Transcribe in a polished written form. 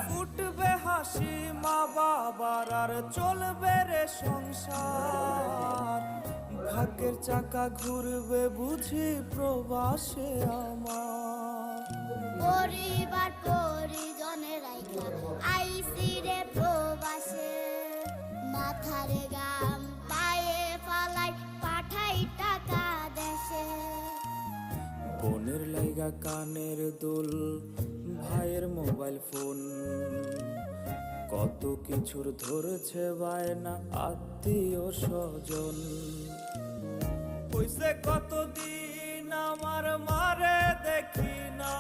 ফুটবে হাসি মা বাবার আর চলবে রে সংসার। ভাগ্যের চাকা ঘুরবে বুঝি প্রবাসে আমার। পরিবার পরিজনের রাইখা আইসি রে প্রবাসে, মাথার গাম পায়ে ফালাই পাঠাই টাকা দেশে। বোনের লাইগা কানের দুল, ভাইয়ের মোবাইল ফোন, কত কিছুর ধরেছে বায়না আত্মীয় স্বজন। হইছে কতদিন আমার মারে দেখি না,